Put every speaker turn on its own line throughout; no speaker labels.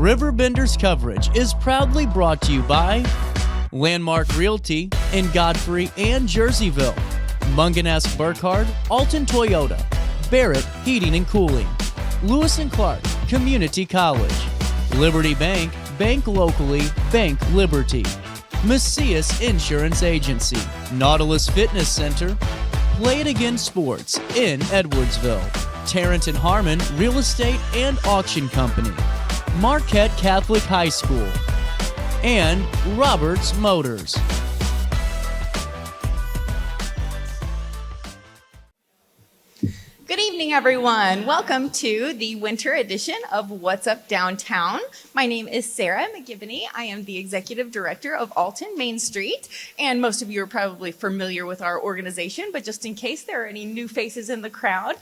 Riverbenders coverage is proudly brought to you by Landmark Realty in Godfrey and Jerseyville, Munganess Burkhardt, Alton Toyota, Barrett Heating and Cooling, Lewis and Clark Community College, Liberty Bank, bank locally, bank Liberty, Macias Insurance Agency, Nautilus Fitness Center, Play It Again Sports in Edwardsville, Tarrant and Harmon Real Estate and Auction Company, Marquette Catholic High School, and Roberts Motors.
Good evening, everyone. Welcome to the winter edition of What's Up Downtown. My name is Sarah McGivney. I am the Executive Director of Alton Main Street, and most of you are probably familiar with our organization, but just in case there are any new faces in the crowd,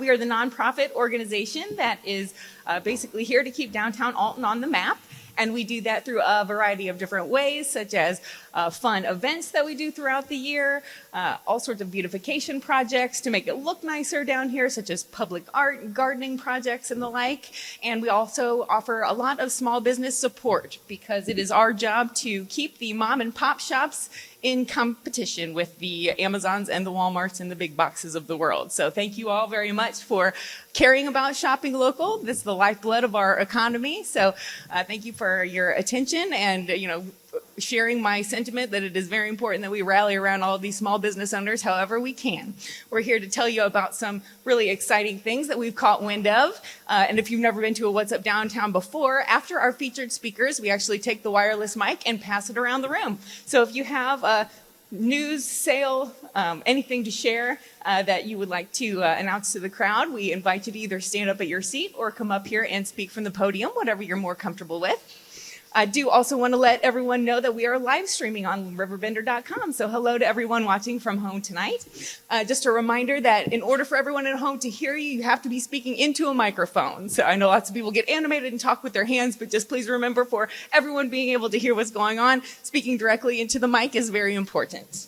we are the nonprofit organization that is basically here to keep downtown Alton on the map. And we do that through a variety of different ways, such as fun events that we do throughout the year, all sorts of beautification projects to make it look nicer down here, such as public art and gardening projects and the like. And we also offer a lot of small business support because it is our job to keep the mom and pop shops in competition with the Amazons and the Walmarts and the big boxes of the world. So thank you all very much for caring about shopping local. This is the lifeblood of our economy. So thank you for your attention and, sharing my sentiment that it is very important that we rally around all of these small business owners however we can. We're here to tell you about some really exciting things that we've caught wind of. And if you've never been to a What's Up Downtown before, after our featured speakers, we actually take the wireless mic and pass it around the room. So if you have a news, sale, anything to share that you would like to announce to the crowd, we invite you to either stand up at your seat or come up here and speak from the podium, whatever you're more comfortable with. I do also want to let everyone know that we are live streaming on riverbender.com. So hello to everyone watching from home tonight. Just a reminder that in order for everyone at home to hear you, you have to be speaking into a microphone. So I know lots of people get animated and talk with their hands, but just please remember for everyone being able to hear what's going on, speaking directly into the mic is very important.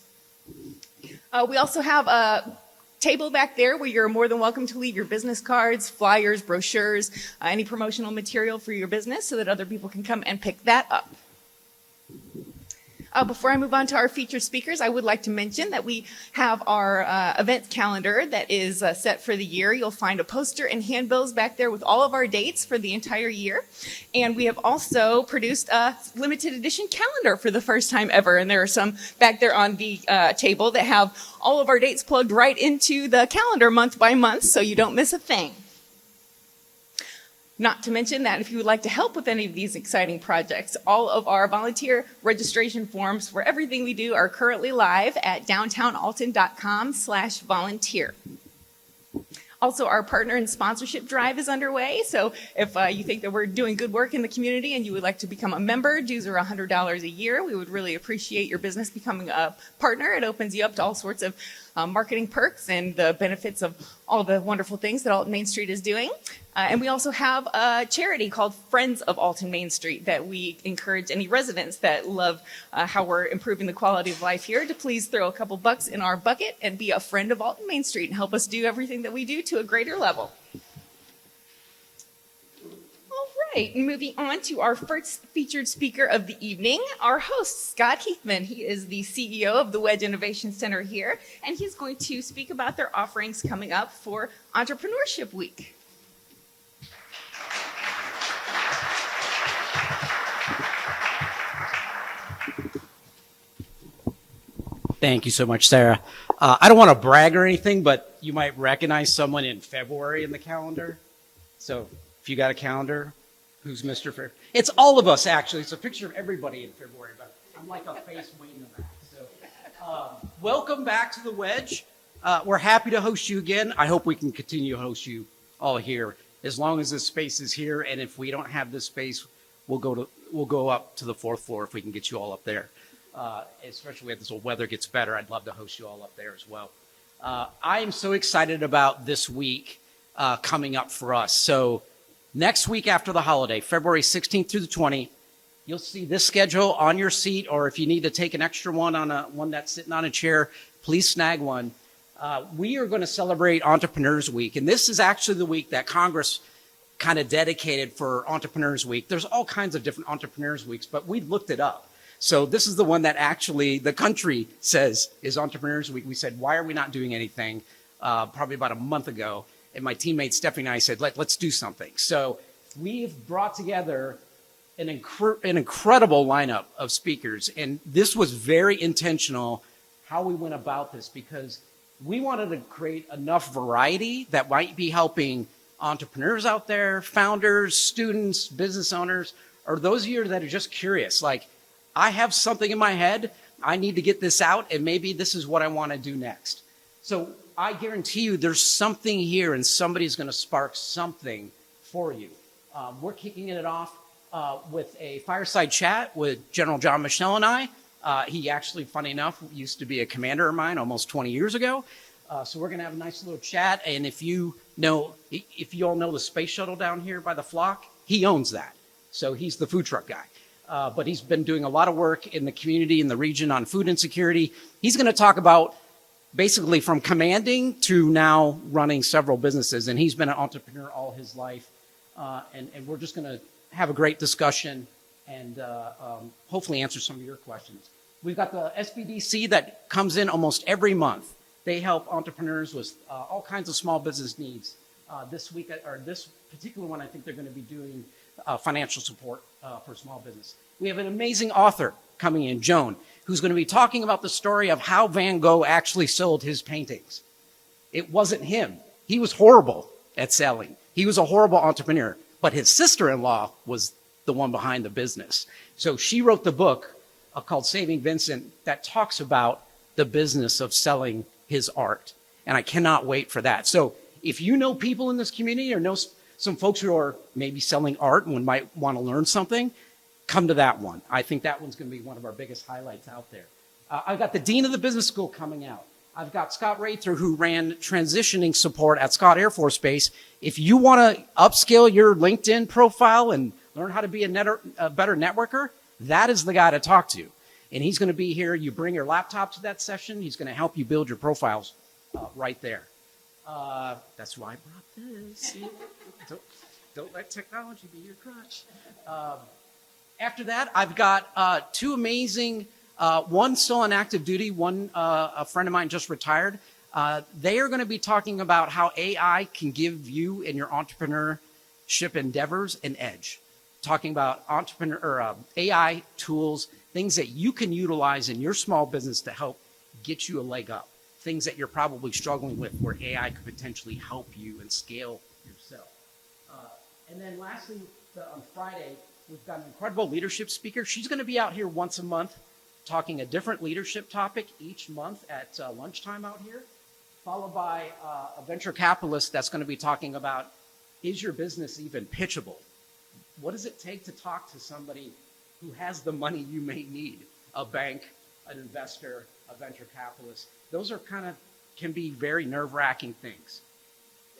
We also have a table back there where you're more than welcome to leave your business cards, flyers, brochures, any promotional material for your business so that other people can come and pick that up. Before I move on to our featured speakers, I would like to mention that we have our event calendar that is set for the year. You'll find a poster and handbills back there with all of our dates for the entire year. And we have also produced a limited edition calendar for the first time ever. And there are some back there on the table that have all of our dates plugged right into the calendar month by month, so you don't miss a thing. Not to mention that if you would like to help with any of these exciting projects, all of our volunteer registration forms for everything we do are currently live at downtownalton.com/volunteer. Also, our partner and sponsorship drive is underway. So if you think that we're doing good work in the community and you would like to become a member, dues are $100 a year. We would really appreciate your business becoming a partner. It opens you up to all sorts of marketing perks and the benefits of all the wonderful things that Alton Main Street is doing. And we also have a charity called Friends of Alton Main Street that we encourage any residents that love how we're improving the quality of life here to please throw a couple bucks in our bucket and be a friend of Alton Main Street and help us do everything that we do to a greater level. All right, moving on to our first featured speaker of the evening, our host, Scott Heathman. He is the CEO of the Wedge Innovation Center here, and he's going to speak about their offerings coming up for Entrepreneurship Week.
Thank you so much, Sarah. I don't want to brag or anything, but you might recognize someone in February in the calendar. So if you got a calendar, who's Mr. February? It's all of us, actually. It's a picture of everybody in February, but I'm like a face way in the back. So welcome back to the Wedge. We're happy to host you again. I hope we can continue to host you all here as long as this space is here. And if we don't have this space, we'll go up to the fourth floor if we can get you all up there. Especially if this weather gets better, I'd love to host you all up there as well. I am so excited about this week coming up for us. So next week after the holiday, February 16th through the 20th, you'll see this schedule on your seat, or if you need to take an extra one on one that's sitting on a chair, please snag one. We are going to celebrate Entrepreneurs Week, and this is actually the week that Congress kind of dedicated for Entrepreneurs Week. There's all kinds of different Entrepreneurs Weeks, but we looked it up. So this is the one that actually the country says is Entrepreneurs Week. We said, why are we not doing anything? Probably about a month ago. And my teammate Stephanie and I said, let's do something. So we've brought together an incredible lineup of speakers. And this was very intentional how we went about this, because we wanted to create enough variety that might be helping entrepreneurs out there, founders, students, business owners, or those of you that are just curious, like, I have something in my head, I need to get this out, and maybe this is what I want to do next. So I guarantee you there's something here, and somebody's going to spark something for you. We're kicking it off with a fireside chat with General John Michelle and I. He actually, funny enough, used to be a commander of mine almost 20 years ago. So we're going to have a nice little chat. And if you all know the space shuttle down here by the Flock, he owns that. So he's the food truck guy. But he's been doing a lot of work in the community, in the region on food insecurity. He's going to talk about basically from commanding to now running several businesses. And he's been an entrepreneur all his life. And we're just going to have a great discussion and hopefully answer some of your questions. We've got the SBDC that comes in almost every month. They help entrepreneurs with all kinds of small business needs. This week, or this particular one, I think they're going to be doing financial support for small business. We have an amazing author coming in, Joan, who's going to be talking about the story of how Van Gogh actually sold his paintings. It wasn't him. He was horrible at selling. He was a horrible entrepreneur, but his sister-in-law was the one behind the business. So she wrote the book called Saving Vincent that talks about the business of selling his art. And I cannot wait for that. So if you know people in this community or know some folks who are maybe selling art and might want to learn something, come to that one. I think that one's going to be one of our biggest highlights out there. I've got the Dean of the Business School coming out. I've got Scott Rather, who ran transitioning support at Scott Air Force Base. If you want to upscale your LinkedIn profile and learn how to be a better networker, that is the guy to talk to. And he's going to be here. You bring your laptop to that session. He's going to help you build your profiles right there. That's why I brought this. Don't let technology be your crutch. After that, I've got two amazing, one still on active duty, one a friend of mine just retired. They are going to be talking about how AI can give you and your entrepreneurship endeavors an edge. Talking about AI tools, things that you can utilize in your small business to help get you a leg up. Things that you're probably struggling with where AI could potentially help you and scale yourself. And then lastly, on Friday, we've got an incredible leadership speaker. She's going to be out here once a month talking a different leadership topic each month at lunchtime out here, followed by a venture capitalist that's going to be talking about, is your business even pitchable? What does it take to talk to somebody who has the money you may need? A bank, an investor, a venture capitalist. Those are can be very nerve-wracking things.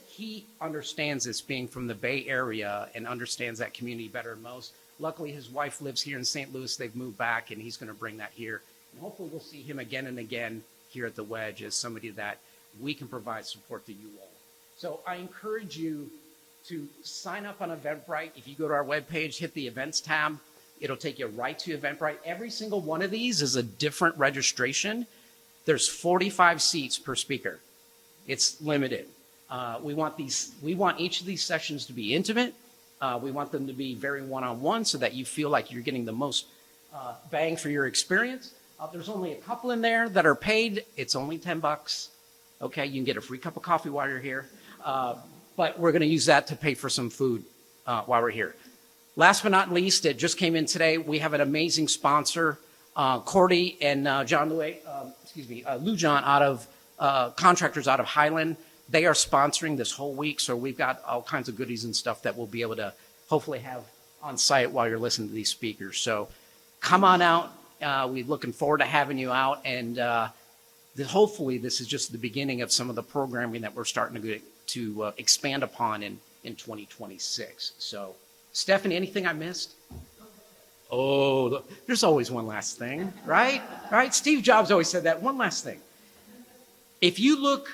He understands this, being from the Bay Area, and understands that community better than most. Luckily, his wife lives here in St. Louis. They've moved back, and he's going to bring that here. And hopefully we'll see him again and again here at the Wedge as somebody that we can provide support to you all. So I encourage you to sign up on Eventbrite. If you go to our webpage, hit the events tab, it'll take you right to Eventbrite. Every single one of these is a different registration. There's 45 seats per speaker. It's limited. We want each of these sessions to be intimate. We want them to be very one-on-one so that you feel like you're getting the most bang for your experience. There's only a couple in there that are paid. It's only $10. Okay, you can get a free cup of coffee while you're here. But we're going to use that to pay for some food while we're here. Last but not least, it just came in today. We have an amazing sponsor, Cordy and Lou John out of contractors out of Highland. They are sponsoring this whole week, so we've got all kinds of goodies and stuff that we'll be able to hopefully have on site while you're listening to these speakers. So come on out. We're looking forward to having you out, and hopefully this is just the beginning of some of the programming that we're starting to expand upon in 2026. So, Stephanie, anything I missed? Oh, there's always one last thing, right? Right? Steve Jobs always said that. One last thing. If you look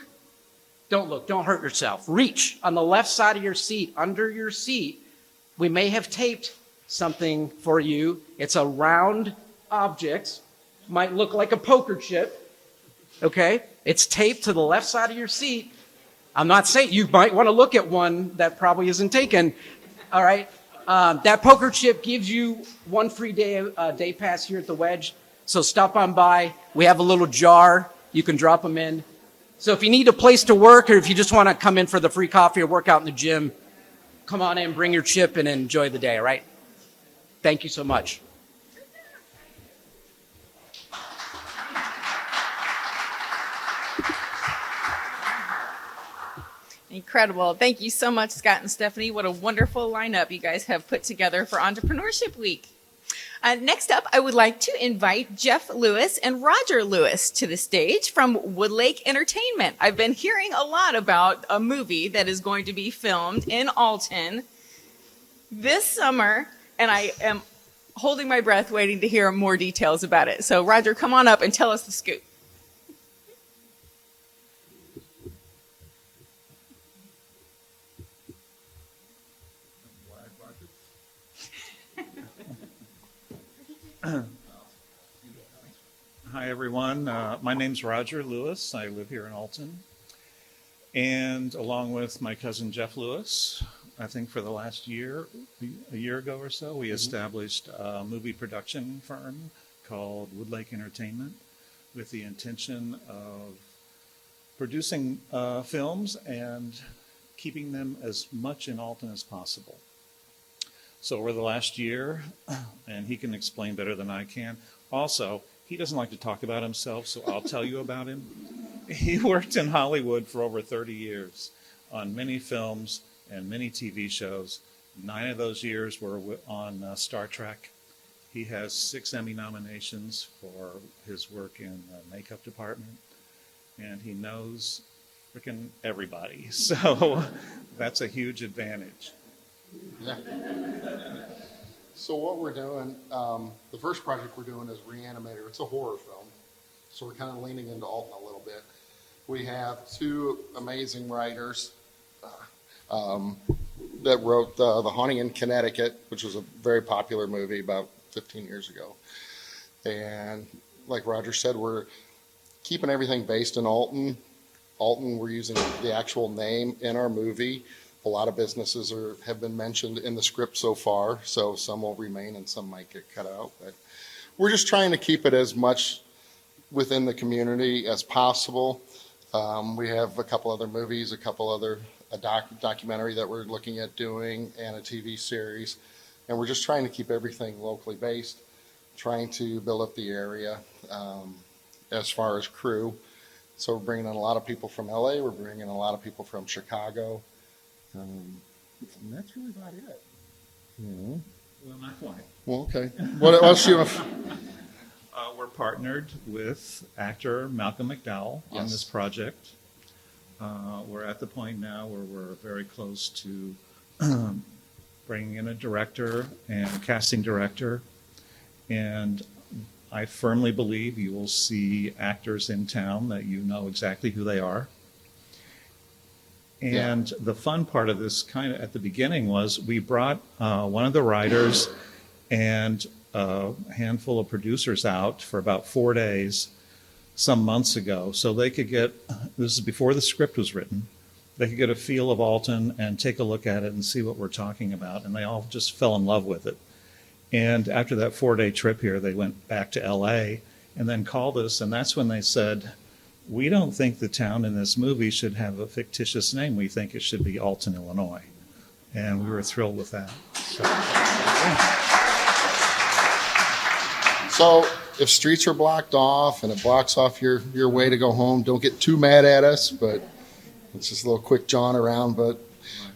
Don't look. Don't hurt yourself. Reach on the left side of your seat, under your seat. We may have taped something for you. It's a round object. Might look like a poker chip. Okay? It's taped to the left side of your seat. I'm not saying you might want to look at one that probably isn't taken. All right? That poker chip gives you one free day pass here at the Wedge. So stop on by. We have a little jar. You can drop them in. So if you need a place to work, or if you just want to come in for the free coffee or work out in the gym, come on in, bring your chip, and enjoy the day, all right? Thank you so much.
Incredible. Thank you so much, Scott and Stephanie. What a wonderful lineup you guys have put together for Entrepreneurship Week. Next up, I would like to invite Jeff Lewis and Roger Lewis to the stage from Woodlake Entertainment. I've been hearing a lot about a movie that is going to be filmed in Alton this summer, and I am holding my breath waiting to hear more details about it. So Roger, come on up and tell us the scoop.
Hi, everyone. My name's Roger Lewis. I live here in Alton. And along with my cousin Jeff Lewis, I think for the last year, a year ago or so, we established a movie production firm called Woodlake Entertainment with the intention of producing films and keeping them as much in Alton as possible. So over the last year, and he can explain better than I can. Also, he doesn't like to talk about himself, so I'll tell you about him. He worked in Hollywood for over 30 years on many films and many TV shows. 9 of those years were on Star Trek. He has 6 Emmy nominations for his work in the makeup department, and he knows freaking everybody. So that's a huge advantage.
Yeah. So what we're doing, the first project we're doing is Reanimator. It's a horror film. So we're kind of leaning into Alton a little bit. We have 2 amazing writers that wrote The Haunting in Connecticut, which was a very popular movie about 15 years ago. And like Roger said, we're keeping everything based in Alton. Alton, we're using the actual name in our movie. A lot of businesses have been mentioned in the script so far, so some will remain and some might get cut out. But we're just trying to keep it as much within the community as possible. We have a couple other movies, a documentary that we're looking at doing, and a TV series. And we're just trying to keep everything locally based, trying to build up the area as far as crew. So we're bringing in a lot of people from LA, we're bringing in a lot of people from Chicago. And that's really about it.
Well, not quite.
Well, okay. What else you?
We're partnered with actor Malcolm McDowell on
Yes.
this project. We're at the point now where we're very close to bringing in a director and casting director. And I firmly believe you will see actors in town that you know exactly who they are. And the fun part of this kind of at the beginning was we brought one of the writers and a handful of producers out for about 4 days some months ago so they could get, this is before the script was written, they could get a feel of Alton and take a look at it and see what we're talking about. And they all just fell in love with it. And after that 4-day trip here, they went back to LA and then called us. And that's when they said, we don't think the town in this movie should have a fictitious name. We think it should be Alton, Illinois. And we were thrilled with that.
So if streets are blocked off and it blocks off your way to go home, don't get too mad at us, but it's just a little quick jaunt around. But,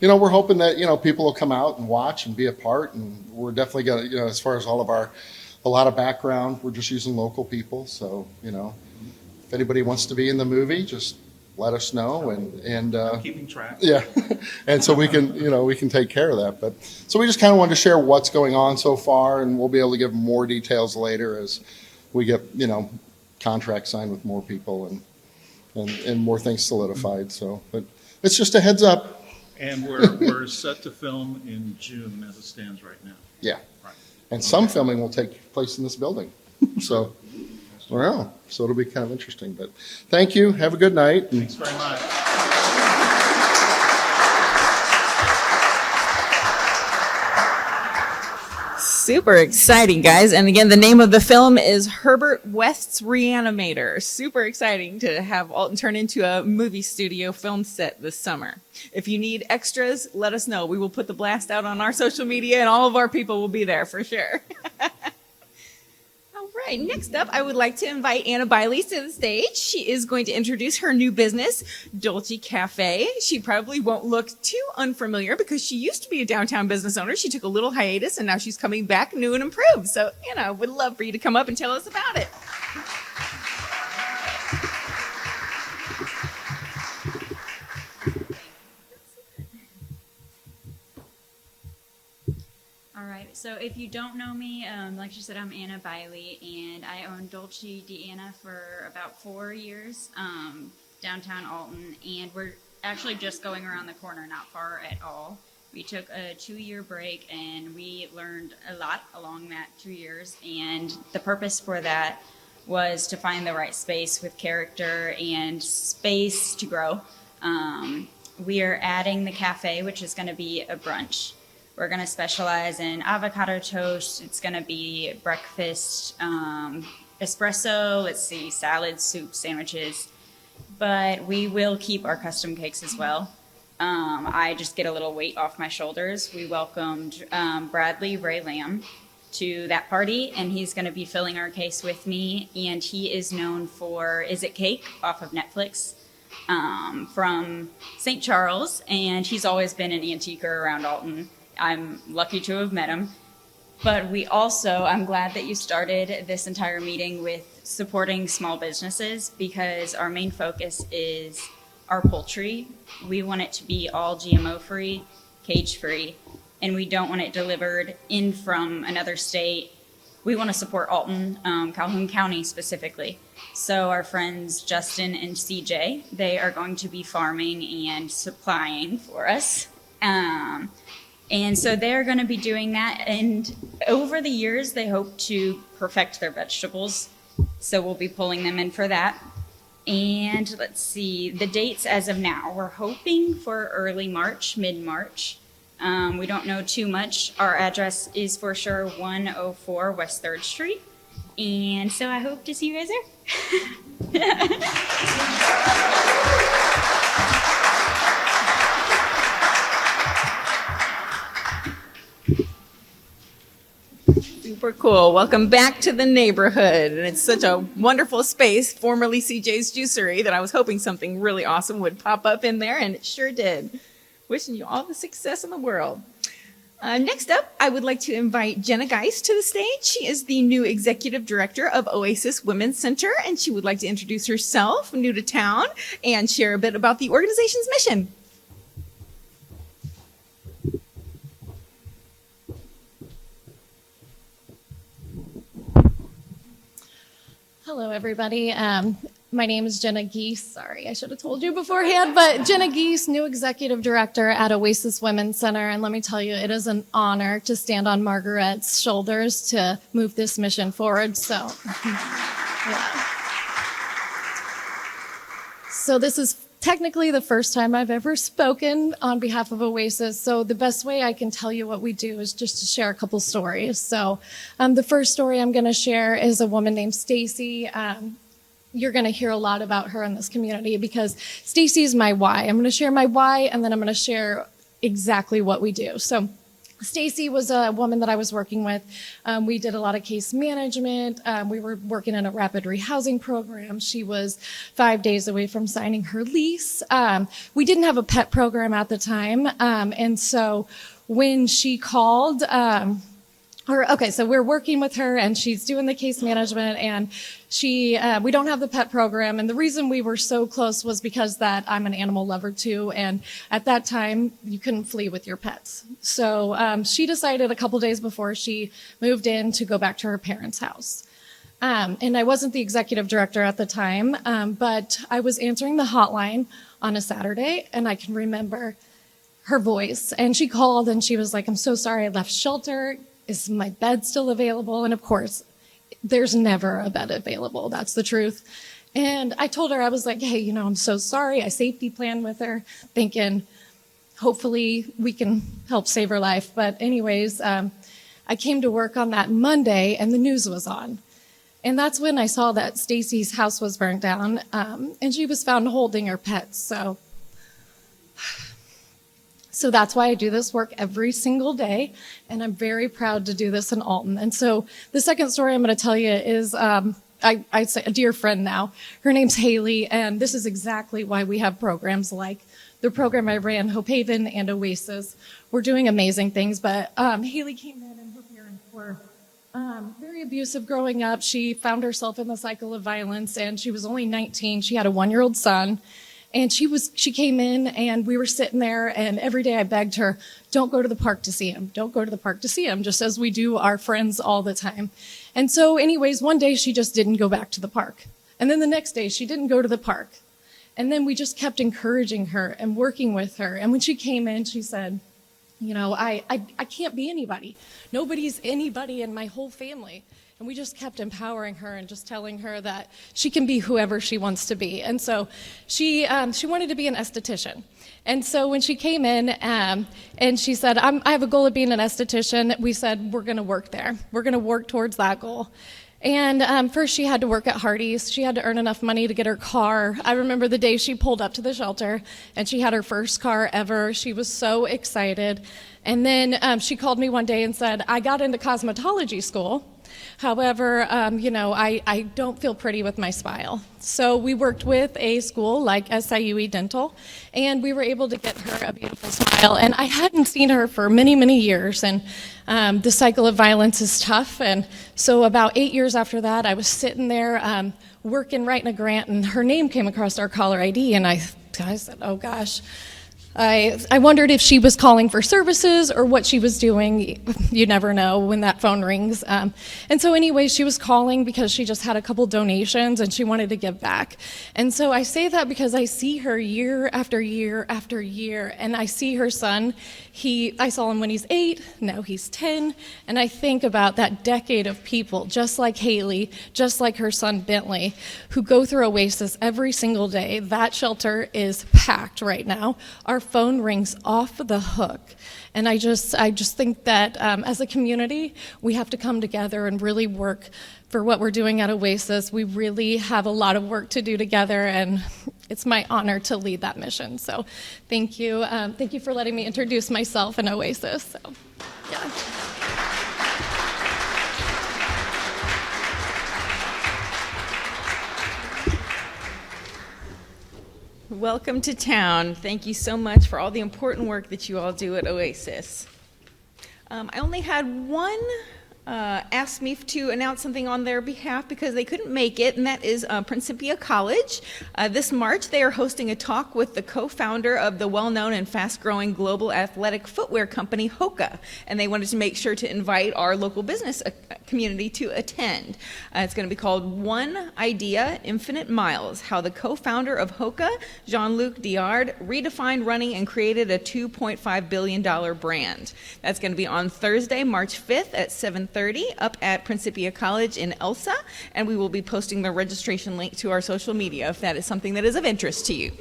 we're hoping that, people will come out and watch and be a part. And we're definitely going to, as far as a lot of background, we're just using local people. So, if anybody wants to be in the movie, just let us know and
Keeping track.
Yeah, and so we can take care of that. But so we just kind of wanted to share what's going on so far, and we'll be able to give more details later as we get contracts signed with more people and and more things solidified. So, but it's just a heads up.
And we're set to film in June as it stands right now.
Yeah.
Right.
And some filming will take place in this building. So, well, so it'll be kind of interesting. But thank you. Have a good night.
Thanks very much.
Super exciting, guys. And again, the name of the film is Herbert West's Reanimator. Super exciting to have Alton turn into a movie studio film set this summer. If you need extras, let us know. We will put the blast out on our social media and all of our people will be there for sure. All right, next up, I would like to invite Anna Biley to the stage. She is going to introduce her new business, Dolce Cafe. She probably won't look too unfamiliar because she used to be a downtown business owner. She took a little hiatus and now she's coming back new and improved. So, Anna, would love for you to come up and tell us about it.
All right, so if you don't know me, like she said, I'm Anna Biley, and I own Dolce Anna for about 4 years, downtown Alton, and we're actually just going around the corner, not far at all. We took a 2-year break, and we learned a lot along that 2 years, and the purpose for that was to find the right space with character and space to grow. We are adding the cafe, which is going to be a brunch. We're going to specialize in avocado toast. It's going to be breakfast, espresso, salad, soup, sandwiches. But we will keep our custom cakes as well. I just get a little weight off my shoulders. We welcomed Bradley Ray Lamb to that party, and he's going to be filling our case with me. And he is known for Is It Cake off of Netflix from St. Charles, and he's always been an antiquer around Alton. I'm lucky to have met him. But we also, I'm glad that you started this entire meeting with supporting small businesses because our main focus is our poultry. We want it to be all GMO free, cage free, and we don't want it delivered in from another state. We want to support Alton, Calhoun County specifically. So our friends Justin and CJ, they are going to be farming and supplying for us. And so they're going to be doing that. And over the years, they hope to perfect their vegetables. So we'll be pulling them in for that. And let's see, the dates as of now, we're hoping for early March, mid-March. We don't know too much. Our address is for sure 104 West 3rd Street. And so I hope to see you guys there.
Super cool. Welcome back to the neighborhood. And it's such a wonderful space, formerly CJ's Juicery, that I was hoping something really awesome would pop up in there, and it sure did. Wishing you all the success in the world. Next up, I would like to invite Jenna Geist to the stage. She is the new executive director of Oasis Women's Center, and she would like to introduce herself, new to town, and share a bit about the organization's mission.
Hello, everybody. My name is Jenna Geese. Sorry, I should have told you beforehand, but Jenna Geese, new executive director at Oasis Women's Center. And let me tell you, it is an honor to stand on Margaret's shoulders to move this mission forward. So, yeah. So this is technically the first time I've ever spoken on behalf of Oasis. So the best way I can tell you what we do is just to share a couple stories. So the first story I'm going to share is a woman named Stacy. You're going to hear a lot about her in this community because Stacy is my why. I'm going to share my why, and then I'm going to share exactly what we do. So Stacy was a woman that I was working with. We did a lot of case management. We were working in a rapid rehousing program. She was 5 days away from signing her lease. We didn't have a pet program at the time. And so when she called, so we're working with her and she's doing the case management, and we don't have the pet program. And the reason we were so close was because that I'm an animal lover too. And at that time you couldn't flee with your pets. So, she decided a couple days before she moved in to go back to her parents' house. And I wasn't the executive director at the time, but I was answering the hotline on a Saturday, and I can remember her voice. And she called and she was like, "I'm so sorry, I left shelter. Is my bed still available?" And of course, there's never a bed available. That's the truth. And I told her, I was like, "Hey, I'm so sorry." I safety planned with her, thinking hopefully we can help save her life. But anyways, I came to work on that Monday and the news was on. And that's when I saw that Stacy's house was burned down, and she was found holding her pets. So that's why I do this work every single day, and I'm very proud to do this in Alton. And so the second story I'm going to tell you is I say a dear friend now. Her name's Haley, and this is exactly why we have programs like the program I ran, Hope Haven and Oasis. We're doing amazing things, but Haley came in and her parents were very abusive growing up. She found herself in the cycle of violence, and she was only 19. She had a 1-year-old son. And she came in and we were sitting there, and every day I begged her, "Don't go to the park to see him. Don't go to the park to see him," just as we do our friends all the time. And so anyways, one day she just didn't go back to the park. And then the next day she didn't go to the park. And then we just kept encouraging her and working with her. And when she came in, she said, I can't be anybody. Nobody's anybody in my whole family. And we just kept empowering her and just telling her that she can be whoever she wants to be. And so she wanted to be an esthetician. And so when she came in and she said, I have a goal of being an esthetician, we said, we're going to work there. We're going to work towards that goal. And first she had to work at Hardee's. She had to earn enough money to get her car. I remember the day she pulled up to the shelter and she had her first car ever. She was so excited. And then she called me one day and said, "I got into cosmetology school. However, I don't feel pretty with my smile." So we worked with a school like SIUE Dental, and we were able to get her a beautiful smile. And I hadn't seen her for many, many years, and the cycle of violence is tough. And so about 8 years after that, I was sitting there working, writing a grant, and her name came across our caller ID, and I said, "Oh gosh." I wondered if she was calling for services or what she was doing. You never know when that phone rings. And so anyway, she was calling because she just had a couple donations and she wanted to give back. And so I say that because I see her year after year after year, and I see her son. I saw him when he's 8, now he's 10, and I think about that decade of people, just like Haley, just like her son Bentley, who go through Oasis every single day. That shelter is packed right now. Our phone rings off the hook. And I just think that as a community, we have to come together and really work for what we're doing at Oasis. We really have a lot of work to do together, and it's my honor to lead that mission. So thank you. Thank you for letting me introduce myself and Oasis. So, yeah.
Welcome to town. Thank you so much for all the important work that you all do at Oasis. I only had one asked me to announce something on their behalf because they couldn't make it, and that is Principia College. This March, they are hosting a talk with the co-founder of the well-known and fast-growing global athletic footwear company, Hoka, and they wanted to make sure to invite our local business community to attend. It's going to be called One Idea, Infinite Miles, how the co-founder of Hoka, Jean-Luc Diard, redefined running and created a $2.5 billion brand. That's going to be on Thursday, March 5th at 7:30 up at Principia College in Elsa, and we will be posting the registration link to our social media if that is something that is of interest to you.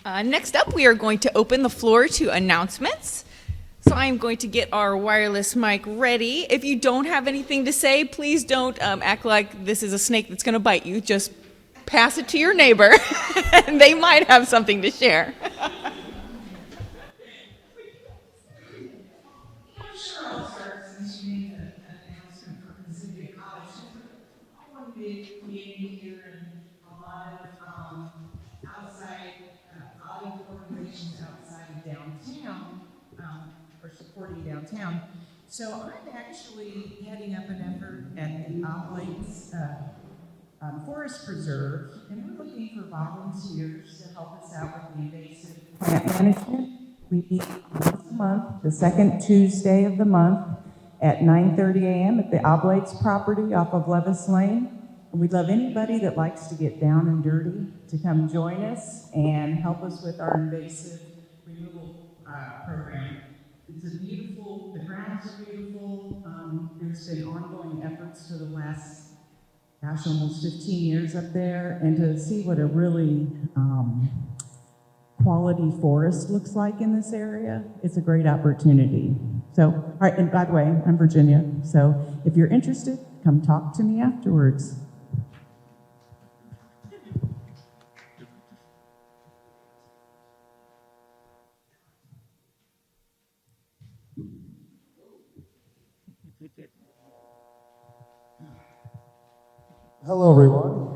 Next up, we are going to open the floor to announcements. So I'm going to get our wireless mic ready. If you don't have anything to say, please don't act like this is a snake that's going to bite you. Just pass it to your neighbor, and they might have something to share.
Community here and a lot of outside body organizations outside of downtown are supporting downtown. So I'm actually heading up an effort at the Oblights Forest Preserve, and we're looking for volunteers to help us out with the invasive plant management. We meet once a month, the second Tuesday of the month, at 9:30 a.m. at the Oblates property off of Levis Lane. And we'd love anybody that likes to get down and dirty to come join us and help us with our invasive removal program. It's a beautiful, the grounds are beautiful. There's been ongoing efforts for the last, gosh, almost 15 years up there. And to see what a really quality forest looks like in this area, it's a great opportunity. So, all right, and by the way, I'm Virginia. So if you're interested, come talk to me afterwards.
Hello, everyone.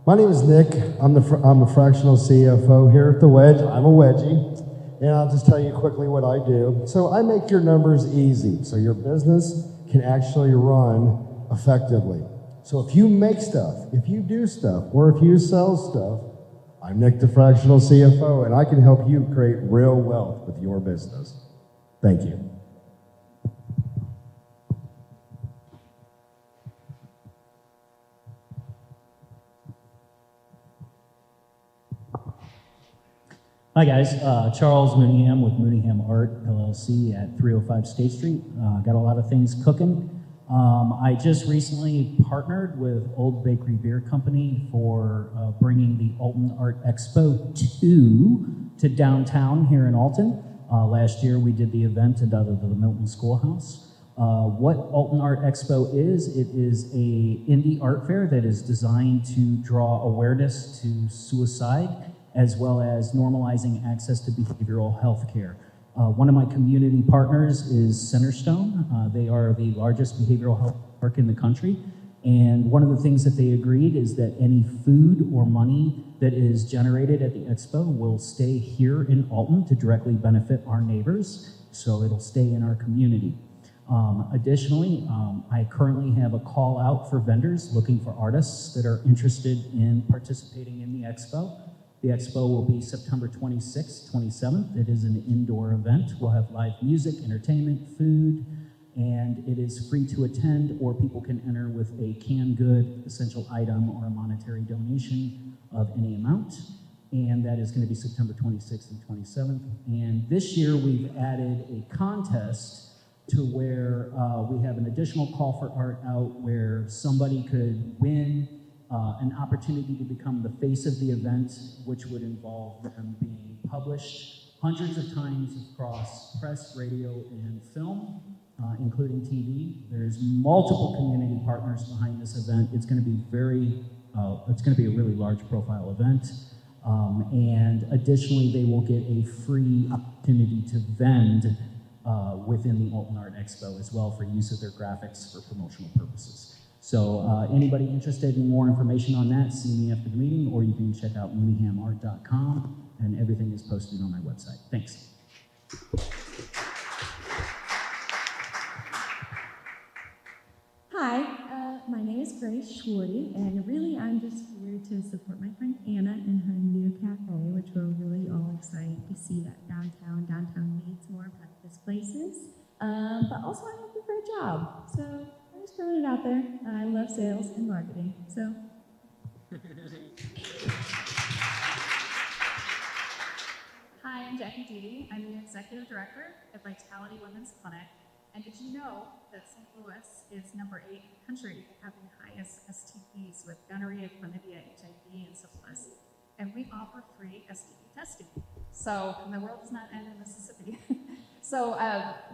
My name is Nick. I'm a fractional CFO here at the Wedge. I'm a wedgie, and I'll just tell you quickly what I do. So I make your numbers easy, so your business can actually run effectively. So if you make stuff, if you do stuff, or if you sell stuff, I'm Nick, the fractional CFO, and I can help you create real wealth with your business. Thank you.
Hi guys, Charles Mooneyham with Mooneyham Art LLC at 305 State Street. Got a lot of things cooking. I just recently partnered with Old Bakery Beer Company for bringing the Alton Art Expo 2 to downtown here in Alton. Last year we did the event out of the Milton Schoolhouse. What Alton Art Expo is, it is a indie art fair that is designed to draw awareness to suicide as well as normalizing access to behavioral health care. One of my community partners is Centerstone. They are the largest behavioral health park in the country. And one of the things that they agreed is that any food or money that is generated at the expo will stay here in Alton to directly benefit our neighbors. So it'll stay in our community. Additionally, I currently have a call out for vendors looking for artists that are interested in participating in the expo. The expo will be September 26th, 27th. It is an indoor event. We'll have live music, entertainment, food, and it is free to attend, or people can enter with a canned good, essential item, or a monetary donation of any amount. And that is going to be September 26th and 27th. And this year we've added a contest to where we have an additional call for art out where somebody could win an opportunity to become the face of the event, which would involve them being published hundreds of times across press, radio, and film, including TV. There's multiple community partners behind this event. It's going to be it's going to be a really large profile event. And additionally, they will get a free opportunity to vend within the Alton Art Expo as well for use of their graphics for promotional purposes. So anybody interested in more information on that, see me after the meeting, or you can check out mooneyhamart.com, and everything is posted on my website. Thanks.
Hi, my name is Grace Schwarty, and really I'm just here to support my friend Anna in her new cafe, which we're really all excited to see that downtown needs more breakfast places. But also I'm looking for a job, so I'm just throwing it out there. I love sales and marketing, so.
Hi, I'm Jackie Deedy. I'm the Executive Director at Vitality Women's Clinic. And did you know that St. Louis is #8 in the country having the highest STDs with gonorrhea, chlamydia, HIV, and syphilis? And we offer free STD testing. So, and the world does not end in Mississippi. So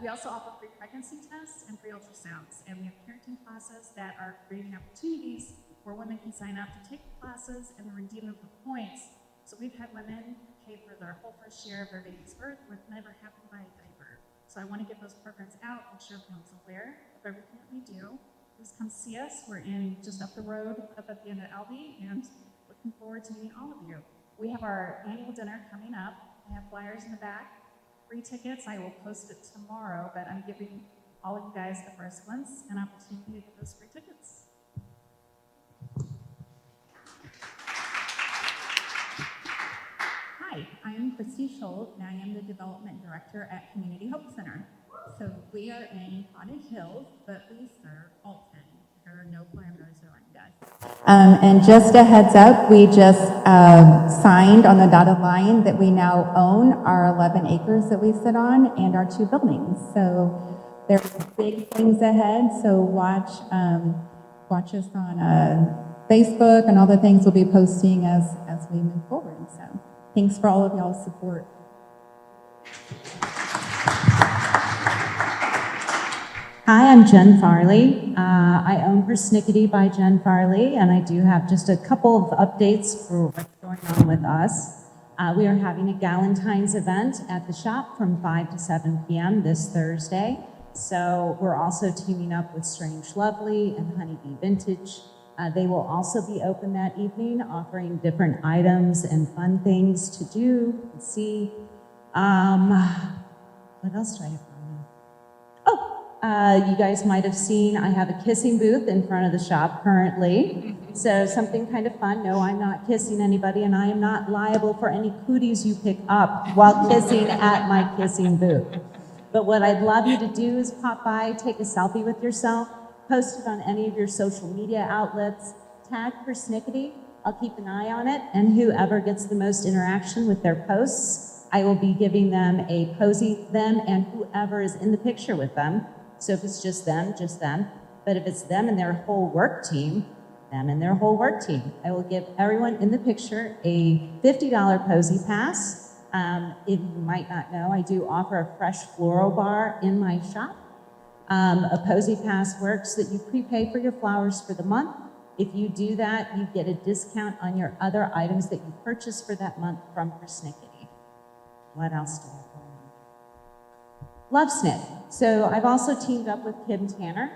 we also offer free pregnancy tests and free ultrasounds. And we have parenting classes that are creating opportunities where women can sign up to take the classes and redeem them for points. So we've had women pay for their whole first year of their baby's birth with never having to buy a diaper. So I want to get those programs out, make sure everyone's aware of everything that we do. Please come see us. We're in just up the road, up at the end of Albee, and looking forward to meeting all of you. We have our annual dinner coming up. I have flyers in the back. Free tickets, I will post it tomorrow, but I'm giving all of you guys the first ones an opportunity to get those free tickets.
Hi, I am Christy Schultz, and I am the Development Director at Community Hope Center.
So we are in Cottage Hills, but we serve Alton. There are no parameters around us. And just a heads up, we just signed on the dotted line that we now own our 11 acres that we sit on and our 2 buildings. So there's big things ahead. So watch us on Facebook and all the things we'll be posting as we move forward. So thanks for all of y'all's support.
Hi, I'm Jen Farley. I own Persnickety by Jen Farley, and I do have just a couple of updates for what's going on with us. We are having a Galentine's event at the shop from 5 to 7 p.m. this Thursday. So we're also teaming up with Strange Lovely and Honeybee Vintage. They will also be open that evening, offering different items and fun things to do and see. What else do I have? You guys might have seen I have a kissing booth in front of the shop currently. So something kind of fun. No, I'm not kissing anybody, and I am not liable for any cooties you pick up while kissing at my kissing booth. But what I'd love you to do is pop by, take a selfie with yourself, post it on any of your social media outlets, tag Persnickety. I'll keep an eye on it, and whoever gets the most interaction with their posts, I will be giving them a posy, them and whoever is in the picture with them. So if it's just them, just them. But if it's them and their whole work team, them and their whole work team. I will give everyone in the picture a $50 posy pass. If you might not know, I do offer a fresh floral bar in my shop. A posy pass works that you prepay for your flowers for the month. If you do that, you get a discount on your other items that you purchase for that month from Persnickety. What else do I have? Love Sniff. So I've also teamed up with Kim Tanner.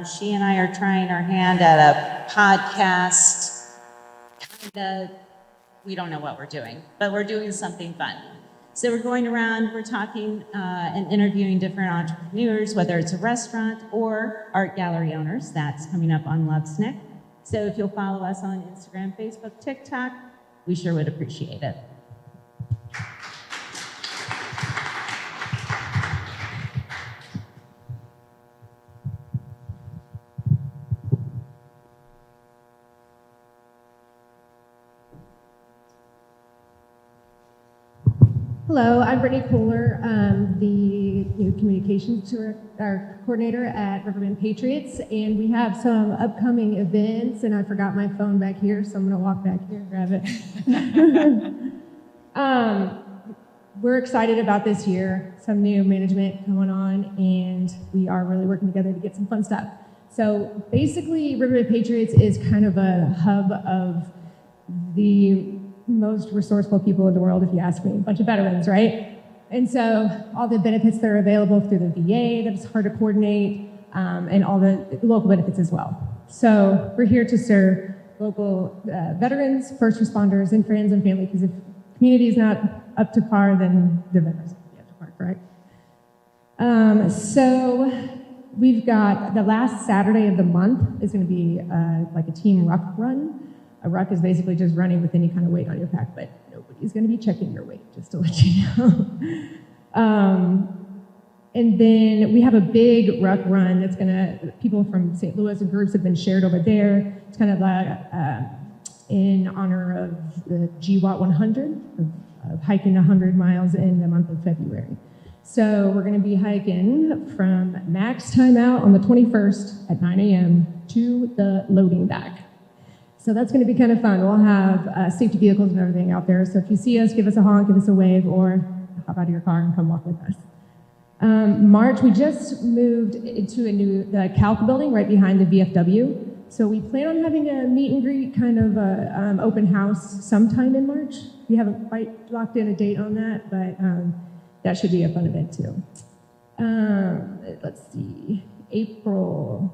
She and I are trying our hand at a podcast. We don't know what we're doing, but we're doing something fun. So we're going around, we're talking and interviewing different entrepreneurs, whether it's a restaurant or art gallery owners. That's coming up on Love Sniff. So if you'll follow us on Instagram, Facebook, TikTok, we sure would appreciate it.
Hello, I'm Brittany Kohler, the new communications coordinator at Riverbend Patriots, and we have some upcoming events, and I forgot my phone back here, so I'm going to walk back here and grab it. We're excited about this year, some new management going on, and we are really working together to get some fun stuff. So basically, Riverbend Patriots is kind of a hub of the most resourceful people in the world, if you ask me. A bunch of veterans, right? And so all the benefits that are available through the VA that's hard to coordinate, and all the local benefits as well. So we're here to serve local veterans, first responders, and friends and family, because if community is not up to par, then the veterans will be up to par, correct? So we've got the last Saturday of the month is going to be like a team ruck run. A ruck is basically just running with any kind of weight on your back, but nobody's going to be checking your weight, just to let you know. And then we have a big ruck run that's going to, people from St. Louis and groups have been shared over there. It's kind of in honor of the GWAT 100, of hiking 100 miles in the month of February. So we're going to be hiking from max time out on the 21st at 9 a.m. to the loading dock. So that's going to be kind of fun. We'll have safety vehicles and everything out there. So if you see us, give us a honk, give us a wave, or hop out of your car and come walk with us. March, we just moved into the Calc building right behind the VFW. So we plan on having a meet and greet, kind of a open house sometime in March. We haven't quite locked in a date on that, but that should be a fun event too. Let's see, April.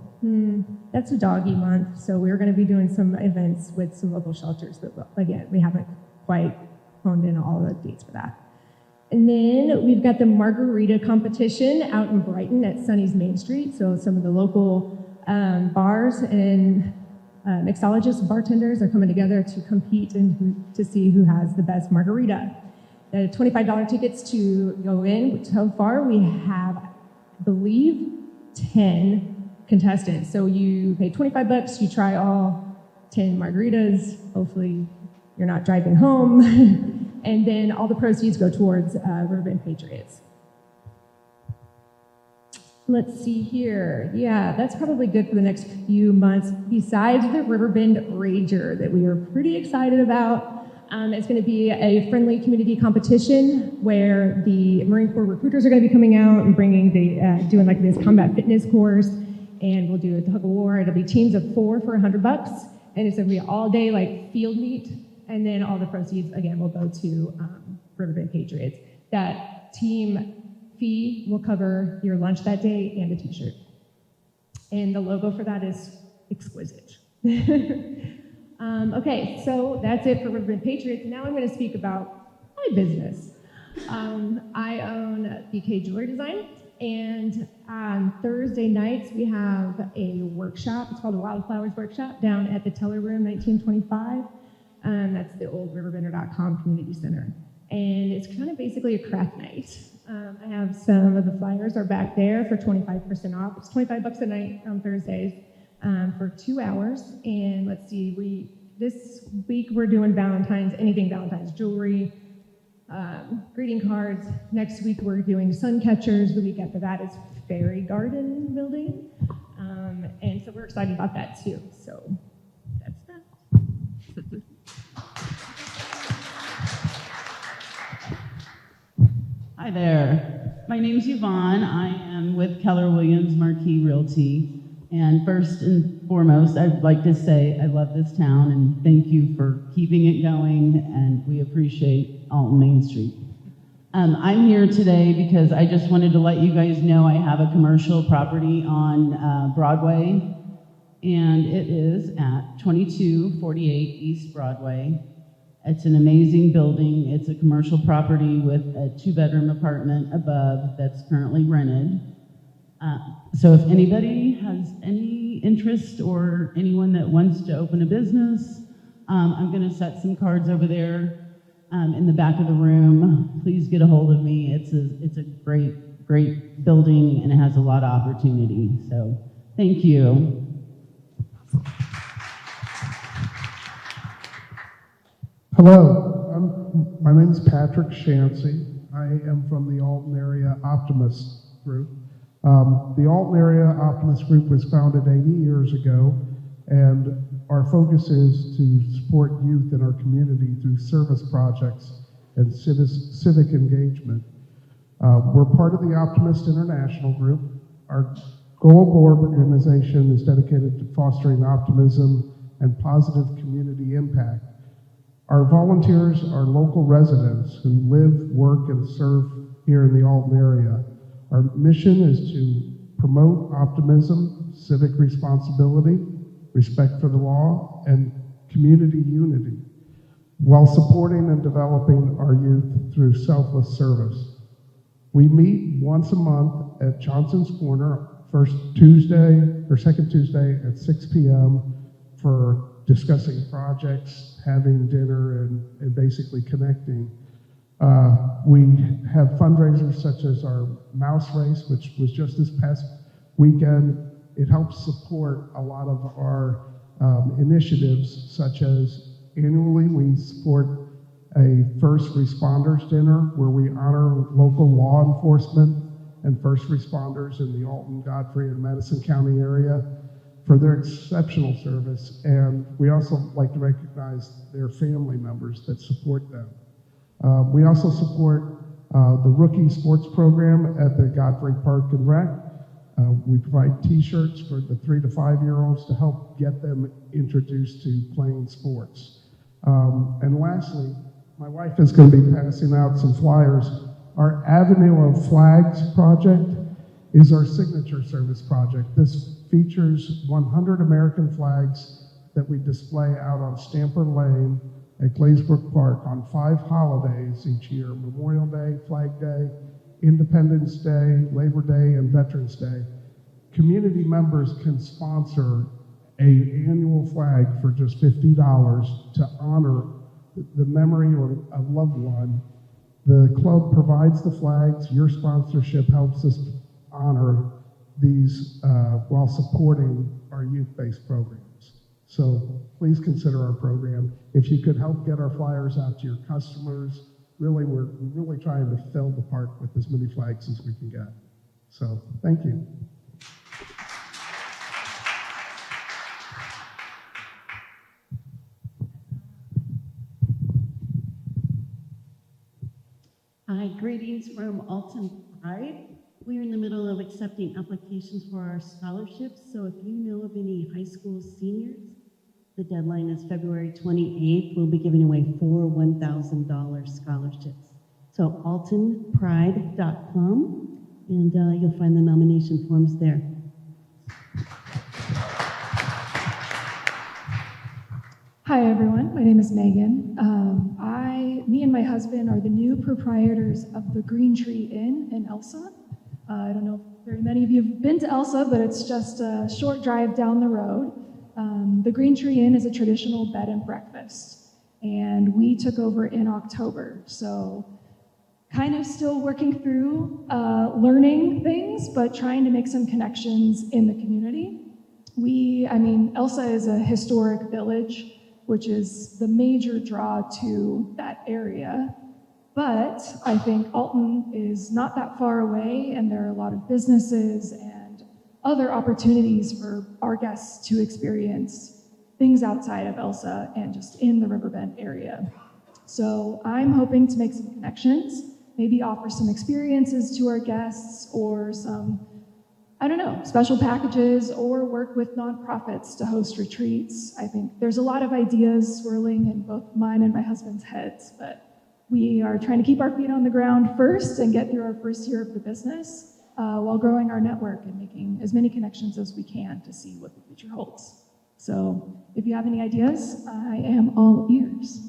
That's a doggy month, so we're going to be doing some events with some local shelters, but again, we haven't quite honed in all the dates for that. And then we've got the margarita competition out in Brighton at Sunny's Main Street, so some of the local bars and mixologists, bartenders are coming together to compete and to see who has the best margarita. The $25 tickets to go in. So far, we have believe, 10 contestants. So you pay $25, you try all 10 margaritas. Hopefully you're not driving home. And then all the proceeds go towards Riverbend Patriots. Let's see here. Yeah, that's probably good for the next few months. Besides the Riverbend Rager that we are pretty excited about, it's going to be a friendly community competition where the Marine Corps recruiters are going to be coming out and bringing doing like this combat fitness course, and we'll do a tug of war. It'll be teams of 4 for $100, and it's going to be all day like field meet, and then all the proceeds again will go to Riverbend Patriots. That team fee will cover your lunch that day and a t-shirt. And the logo for that is exquisite. Okay, so that's it for Riverbend Patriots. Now I'm going to speak about my business. I own BK Jewelry Design, and on Thursday nights we have a workshop. It's called the Wildflowers Workshop down at the Teller Room, 1925. That's the old riverbender.com community center. And it's kind of basically a craft night. I have some of the flyers are back there for 25% off. It's $25 a night on Thursdays for 2 hours. And let's see, this week we're doing anything Valentine's jewelry, greeting cards. Next week we're doing sun catchers. The week after that is fairy garden building. And so we're excited about that too. So that's that.
Hi there. My name's Yvonne. I am with Keller Williams Marquis Realty. And first and foremost, I'd like to say I love this town and thank you for keeping it going, and we appreciate Alton Main Street. I'm here today because I just wanted to let you guys know I have a commercial property on Broadway, and it is at 2248 East Broadway. It's an amazing building. It's a commercial property with a 2-bedroom apartment above that's currently rented. So if anybody has any interest or anyone that wants to open a business, I'm going to set some cards over there in the back of the room. Please get a hold of me. It's a great building, and it has a lot of opportunity. So thank you.
Hello, my name is Patrick Shancy. I am from the Alton Area Optimist Group. The Alton Area Optimist Group was founded 80 years ago, and our focus is to support youth in our community through service projects and civic engagement. We're part of the Optimist International Group. Our global organization is dedicated to fostering optimism and positive community impact. Our volunteers are local residents who live, work, and serve here in the Alton area. Our mission is to promote optimism, civic responsibility, respect for the law, and community unity, while supporting and developing our youth through selfless service. We meet once a month at Johnson's Corner, second Tuesday at 6 p.m. for discussing projects, having dinner, and basically connecting. We have fundraisers such as our mouse race, which was just this past weekend. It helps support a lot of our initiatives, such as annually we support a first responders dinner where we honor local law enforcement and first responders in the Alton, Godfrey, and Madison County area for their exceptional service. And we also like to recognize their family members that support them. We also support the Rookie Sports Program at the Godfrey Park and Rec. We provide t-shirts for the 3 to 5 year olds to help get them introduced to playing sports. And lastly, my wife is going to be passing out some flyers. Our Avenue of Flags project is our signature service project. This features 100 American flags that we display out on Stamper Lane at Glazebrook Park on 5 holidays each year: Memorial Day, Flag Day, Independence Day, Labor Day, and Veterans Day. Community members can sponsor an annual flag for just $50 to honor the memory of a loved one. The club provides the flags. Your sponsorship helps us honor these while supporting our youth-based programs. So please consider our program. If you could help get our flyers out to your customers, we're really trying to fill the park with as many flags as we can get. So thank you.
Hi, greetings from Alton Pride. We're in the middle of accepting applications for our scholarships, so if you know of any high school seniors, the deadline is February 28th. We'll be giving away 4 $1,000 scholarships. So altonpride.com, and you'll find the nomination forms there.
Hi everyone, my name is Megan. Me and my husband are the new proprietors of the Green Tree Inn in Elsa. I don't know if very many of you have been to Elsa, but it's just a short drive down the road. The Green Tree Inn is a traditional bed and breakfast, and we took over in October. So kind of still working through learning things, but trying to make some connections in the community. Elsa is a historic village, which is the major draw to that area. But I think Alton is not that far away, and there are a lot of businesses and other opportunities for our guests to experience things outside of Elsa and just in the Riverbend area. So I'm hoping to make some connections, maybe offer some experiences to our guests, or some, special packages, or work with nonprofits to host retreats. I think there's a lot of ideas swirling in both mine and my husband's heads, but we are trying to keep our feet on the ground first and get through our first year of the business while growing our network and making as many connections as we can to see what the future holds. So if you have any ideas, I am all ears.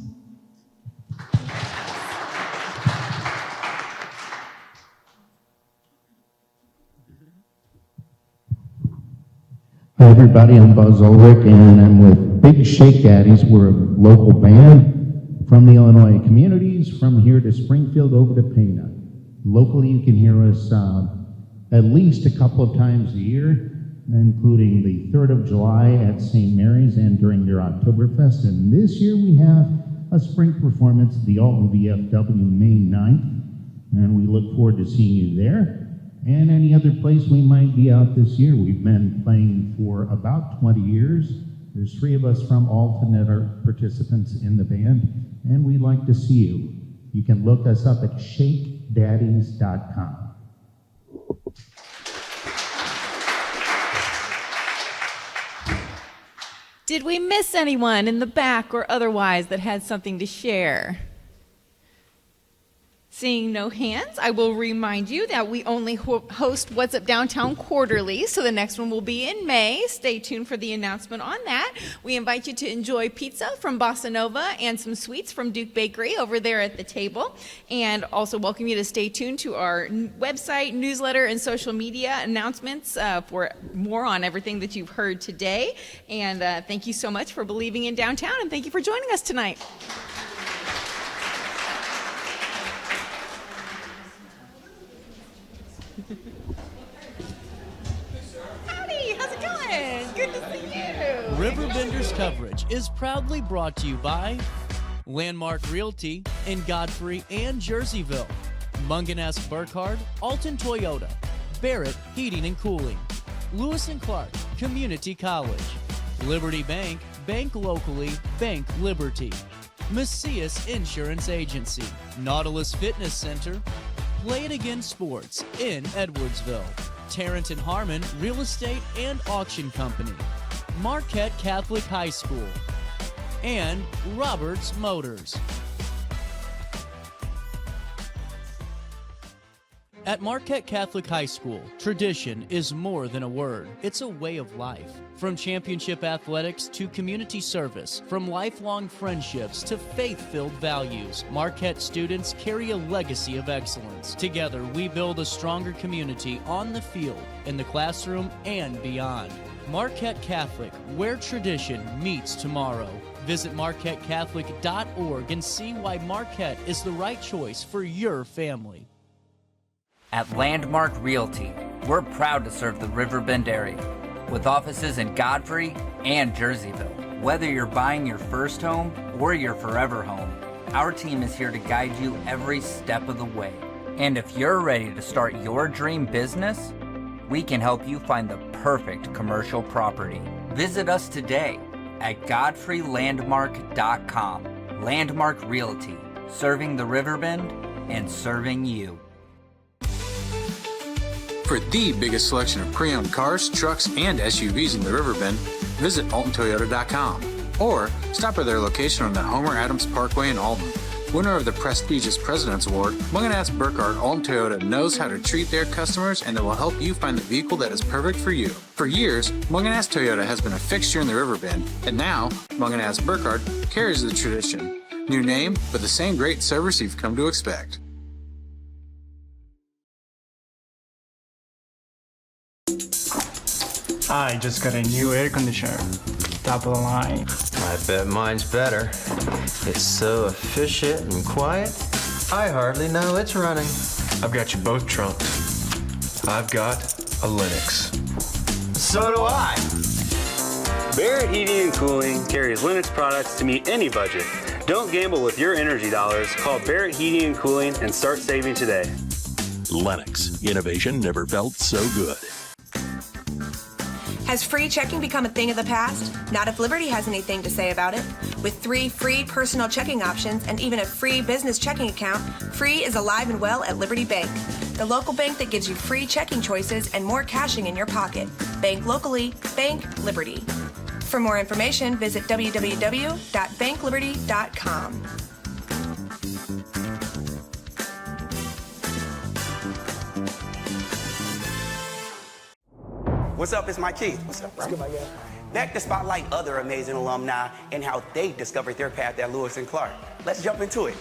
Hi everybody, I'm Buzz Ulrich and I'm with Big Shake Daddies. We're a local band from the Illinois communities, from here to Springfield over to Pana. Locally you can hear us at least a couple of times a year, including the 3rd of July at St. Mary's and during their Oktoberfest. And this year we have a spring performance at the Alton VFW May 9th, and we look forward to seeing you there. And any other place we might be out this year. We've been playing for about 20 years. There's 3 of us from Alton that are participants in the band, and we'd like to see you. You can look us up at shakedaddies.com.
Did we miss anyone in the back or otherwise that had something to share? Seeing no hands, I will remind you that we only host What's Up Downtown quarterly, so the next one will be in May. Stay tuned for the announcement on that. We invite you to enjoy pizza from Bossa Nova and some sweets from Duke Bakery over there at the table, and also welcome you to stay tuned to our website, newsletter, and social media announcements for more on everything that you've heard today. And thank you so much for believing in downtown, and thank you for joining us tonight. Howdy, how's it going? Good to see you.
Riverbenders coverage is proudly brought to you by Landmark Realty in Godfrey and Jerseyville, Mungan-esque Burkhardt, Alton Toyota, Barrett Heating and Cooling, Lewis and Clark Community College, Liberty Bank, bank locally, bank Liberty, Macias Insurance Agency, Nautilus Fitness Center, Play It Again Sports in Edwardsville, Tarrant and Harmon Real Estate and Auction Company, Marquette Catholic High School, and Roberts Motors. At Marquette Catholic High School, tradition is more than a word. It's a way of life. From championship athletics to community service, from lifelong friendships to faith-filled values, Marquette students carry a legacy of excellence. Together, we build a stronger community on the field, in the classroom, and beyond. Marquette Catholic, where tradition meets tomorrow. Visit marquettecatholic.org and see why Marquette is the right choice for your family.
At Landmark Realty, We're proud to serve the Riverbend area with offices in Godfrey and Jerseyville. Whether you're buying your first home or your forever home, our team is here to guide you every step of the way. And if you're ready to start your dream business, we can help you find the perfect commercial property. Visit us today at godfreylandmark.com. Landmark Realty, serving the Riverbend and serving you.
For the biggest selection of pre-owned cars, trucks, and SUVs in the Riverbend, visit altontoyota.com or stop by their location on the Homer Adams Parkway in Alton. Winner of the prestigious President's Award, Munganast Burkhardt Alton Toyota knows how to treat their customers, and they will help you find the vehicle that is perfect for you. For years, Munganast Toyota has been a fixture in the Riverbend, and now Munganast Burkhardt carries the tradition. New name, but the same great service you've come to expect.
I just got a new air conditioner. Top of the line.
I bet mine's better. It's so efficient and quiet, I hardly know it's running.
I've got you both trumped. I've got a Linux.
So do I.
Barrett Heating and Cooling carries Linux products to meet any budget. Don't gamble with your energy dollars. Call Barrett Heating and Cooling and start saving today.
Lennox. Innovation never felt so good.
Has free checking become a thing of the past? Not if Liberty has anything to say about it. With 3 free personal checking options and even a free business checking account, free is alive and well at Liberty Bank. The local bank that gives you free checking choices and more cashing in your pocket. Bank locally, bank Liberty. For more information, visit www.bankliberty.com.
What's up? It's Mike Keith. What's up, bro? Back to spotlight other amazing alumni and how they discovered their path at Lewis and Clark. Let's jump into it.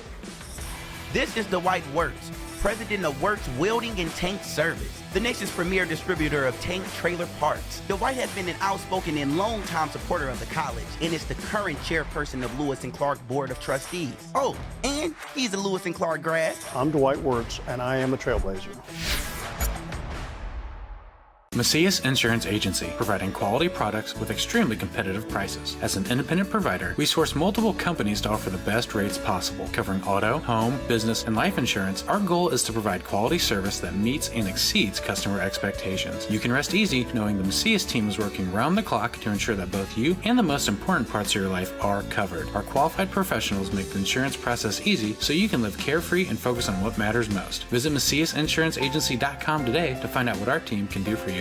This is Dwight Wirtz, president of Wirtz Welding and Tank Service, the nation's premier distributor of tank trailer parts. Dwight has been an outspoken and long-time supporter of the college and is the current chairperson of Lewis and Clark Board of Trustees. Oh, and he's a Lewis and Clark grad.
I'm Dwight Wirtz, and I am a trailblazer.
Macias Insurance Agency, providing quality products with extremely competitive prices. As an independent provider, we source multiple companies to offer the best rates possible. Covering auto, home, business, and life insurance, our goal is to provide quality service that meets and exceeds customer expectations. You can rest easy knowing the Macias team is working round the clock to ensure that both you and the most important parts of your life are covered. Our qualified professionals make the insurance process easy so you can live carefree and focus on what matters most. Visit MaciasInsuranceAgency.com today to find out what our team can do for you.